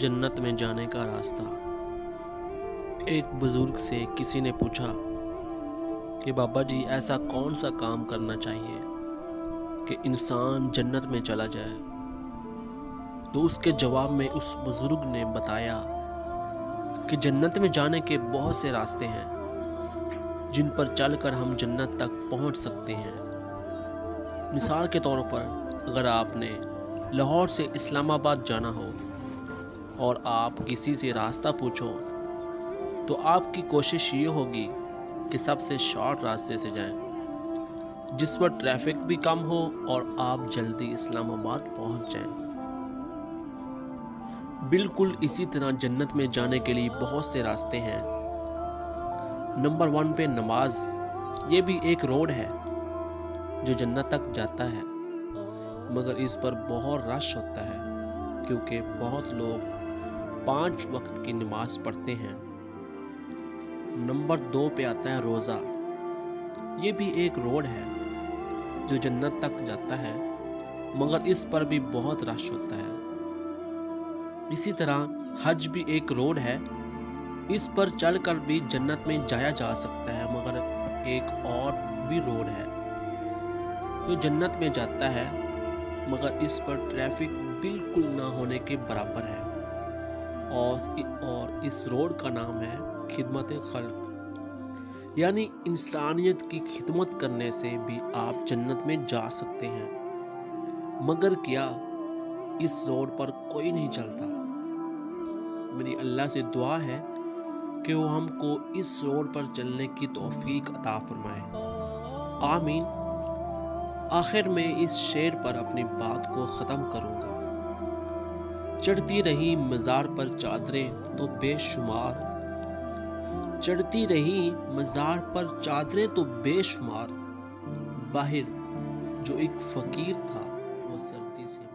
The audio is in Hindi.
जन्नत में जाने का रास्ता। एक बुजुर्ग से किसी ने पूछा कि बाबा जी ऐसा कौन सा काम करना चाहिए कि इंसान जन्नत में चला जाए। तो उसके जवाब में उस बुजुर्ग ने बताया कि जन्नत में जाने के बहुत से रास्ते हैं जिन पर चलकर हम जन्नत तक पहुंच सकते हैं। मिसाल के तौर पर अगर आपने लाहौर से इस्लामाबाद जाना हो और आप किसी से रास्ता पूछो तो आपकी कोशिश ये होगी कि सबसे शॉर्ट रास्ते से जाएं, जिस पर ट्रैफिक भी कम हो और आप जल्दी इस्लामाबाद पहुंच जाएं। बिल्कुल इसी तरह जन्नत में जाने के लिए बहुत से रास्ते हैं। नंबर 1 पे नमाज, ये भी एक रोड है जो जन्नत तक जाता है, मगर इस पर बहुत रश होता है क्योंकि बहुत लोग 5 वक्त की नमाज पढ़ते हैं। नंबर 2 पे आता है रोज़ा, ये भी एक रोड है जो जन्नत तक जाता है, मगर इस पर भी बहुत रश होता है। इसी तरह हज भी एक रोड है, इस पर चलकर भी जन्नत में जाया जा सकता है, मगर एक और भी रोड है जो जन्नत में जाता है, मगर इस पर ट्रैफिक बिल्कुल ना होने के बराबर है और इस रोड का नाम है खिदमत खल्क, यानी इंसानियत की खिदमत करने से भी आप जन्नत में जा सकते हैं। मगर क्या इस रोड पर कोई नहीं चलता? मेरी अल्लाह से दुआ है कि वो हमको इस रोड पर चलने की तौफीक अता फरमाए, आमीन। आखिर में इस शेर पर अपनी बात को ख़त्म करूँगा। चढ़ती रही मज़ार पर चादरें तो बेशुमार, चढ़ती रही मज़ार पर चादरें तो बेशुमार, बाहर जो एक फ़कीर था वो सर्दी से